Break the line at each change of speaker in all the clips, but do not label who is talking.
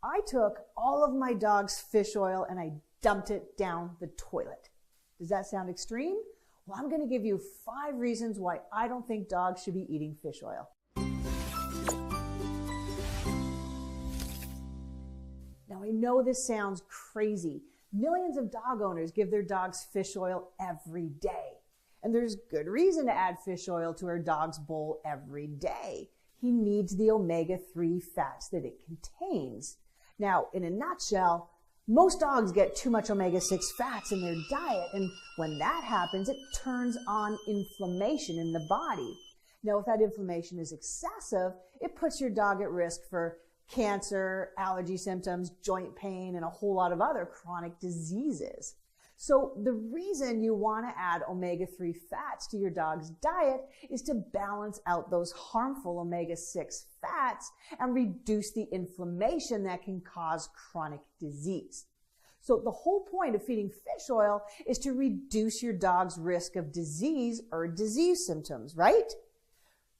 I took all of my dog's fish oil and I dumped it down the toilet. Does that sound extreme? Well, I'm going to give you 5 reasons why I don't think dogs should be eating fish oil. Now, I know this sounds crazy. Millions of dog owners give their dogs fish oil every day. And there's good reason to add fish oil to our dog's bowl every day. He needs the omega-3 fats that it contains. Now, in a nutshell, most dogs get too much omega-6 fats in their diet, and when that happens, it turns on inflammation in the body. Now, if that inflammation is excessive, it puts your dog at risk for cancer, allergy symptoms, joint pain, and a whole lot of other chronic diseases. So the reason you want to add omega-3 fats to your dog's diet is to balance out those harmful omega-6 fats and reduce the inflammation that can cause chronic disease. So the whole point of feeding fish oil is to reduce your dog's risk of disease or disease symptoms, right?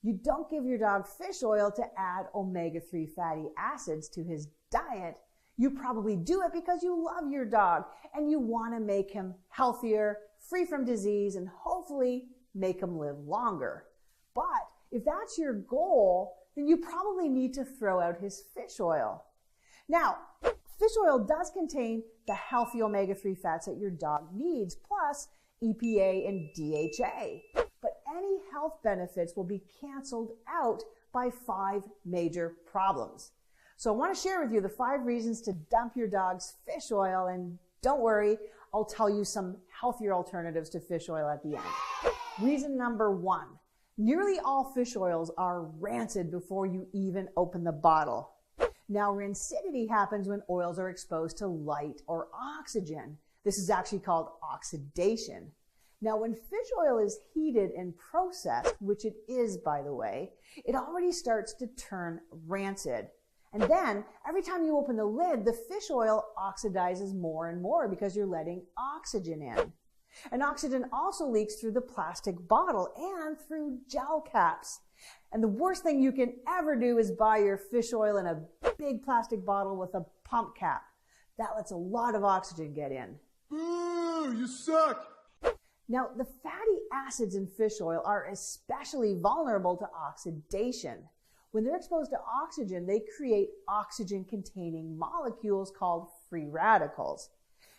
You don't give your dog fish oil to add omega-3 fatty acids to his diet. You probably do it because you love your dog and you want to make him healthier, free from disease, and hopefully make him live longer. But if that's your goal, then you probably need to throw out his fish oil. Now, fish oil does contain the healthy omega-3 fats that your dog needs, plus EPA and DHA. But any health benefits will be canceled out by 5 major problems. So I want to share with you the 5 reasons to dump your dog's fish oil, and don't worry, I'll tell you some healthier alternatives to fish oil at the end. Reason number 1, nearly all fish oils are rancid before you even open the bottle. Now, rancidity happens when oils are exposed to light or oxygen. This is actually called oxidation. Now, when fish oil is heated and processed, which it is, by the way, it already starts to turn rancid. And then, every time you open the lid, the fish oil oxidizes more and more because you're letting oxygen in. And oxygen also leaks through the plastic bottle and through gel caps. And the worst thing you can ever do is buy your fish oil in a big plastic bottle with a pump cap. That lets a lot of oxygen get in.
Ooh, you suck!
Now, the fatty acids in fish oil are especially vulnerable to oxidation. When they're exposed to oxygen, they create oxygen-containing molecules called free radicals.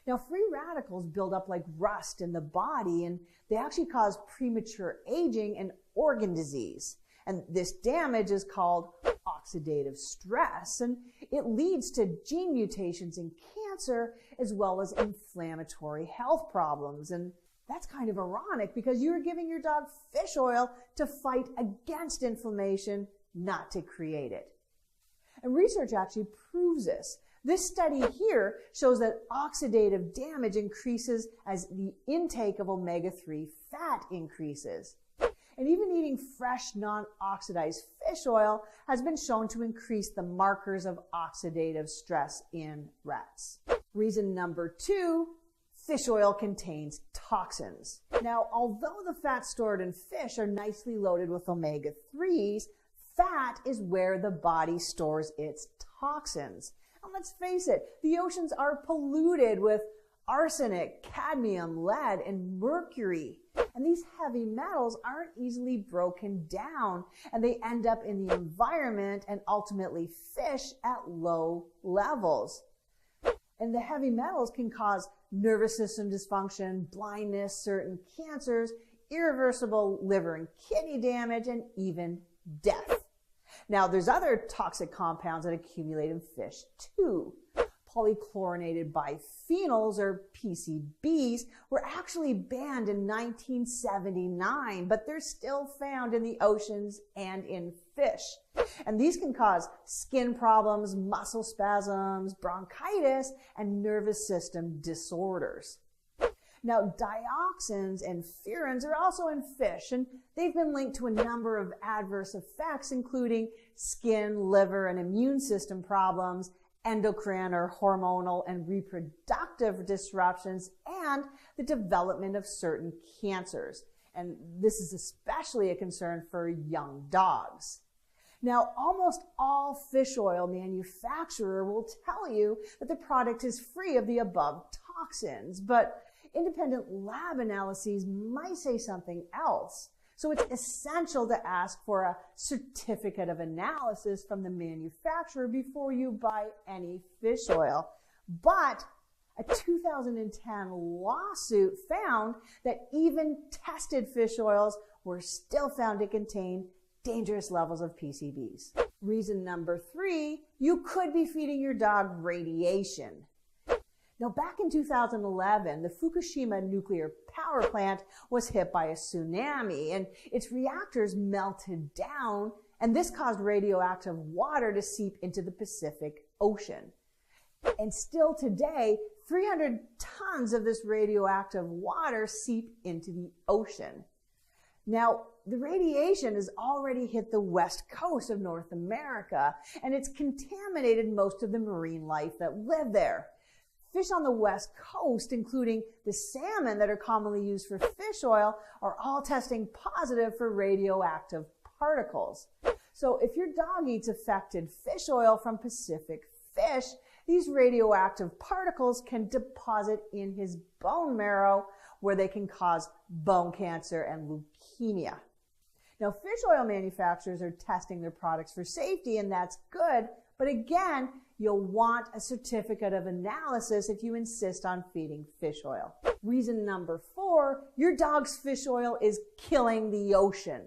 Now, free radicals build up like rust in the body, and they actually cause premature aging and organ disease. And this damage is called oxidative stress, and it leads to gene mutations in cancer as well as inflammatory health problems. And that's kind of ironic because you're giving your dog fish oil to fight against inflammation, not to create it. And research actually proves this. This study here shows that oxidative damage increases as the intake of omega-3 fat increases. And even eating fresh, non-oxidized fish oil has been shown to increase the markers of oxidative stress in rats. Reason number 2, fish oil contains toxins. Now, although the fats stored in fish are nicely loaded with omega-3s, fat is where the body stores its toxins. And let's face it, the oceans are polluted with arsenic, cadmium, lead, and mercury. And these heavy metals aren't easily broken down, and they end up in the environment and ultimately fish at low levels. And the heavy metals can cause nervous system dysfunction, blindness, certain cancers, irreversible liver and kidney damage, and even death. Now, there's other toxic compounds that accumulate in fish too. Polychlorinated biphenyls, or PCBs, were actually banned in 1979, but they're still found in the oceans and in fish. And these can cause skin problems, muscle spasms, bronchitis, and nervous system disorders. Now, dioxins and furans are also in fish, and they've been linked to a number of adverse effects, including skin, liver, and immune system problems, endocrine or hormonal and reproductive disruptions, and the development of certain cancers. And this is especially a concern for young dogs. Now, almost all fish oil manufacturer will tell you that the product is free of the above toxins, but independent lab analyses might say something else. So it's essential to ask for a certificate of analysis from the manufacturer before you buy any fish oil. But a 2010 lawsuit found that even tested fish oils were still found to contain dangerous levels of PCBs. Reason number 3, you could be feeding your dog radiation. Now, back in 2011, the Fukushima nuclear power plant was hit by a tsunami and its reactors melted down, and this caused radioactive water to seep into the Pacific Ocean. And still today, 300 tons of this radioactive water seep into the ocean. Now, the radiation has already hit the west coast of North America, and it's contaminated most of the marine life that live there. Fish on the west coast, including the salmon that are commonly used for fish oil, are all testing positive for radioactive particles. So if your dog eats affected fish oil from Pacific fish, these radioactive particles can deposit in his bone marrow, where they can cause bone cancer and leukemia. Now, fish oil manufacturers are testing their products for safety, and that's good. But again, you'll want a certificate of analysis if you insist on feeding fish oil. Reason number 4, your dog's fish oil is killing the ocean.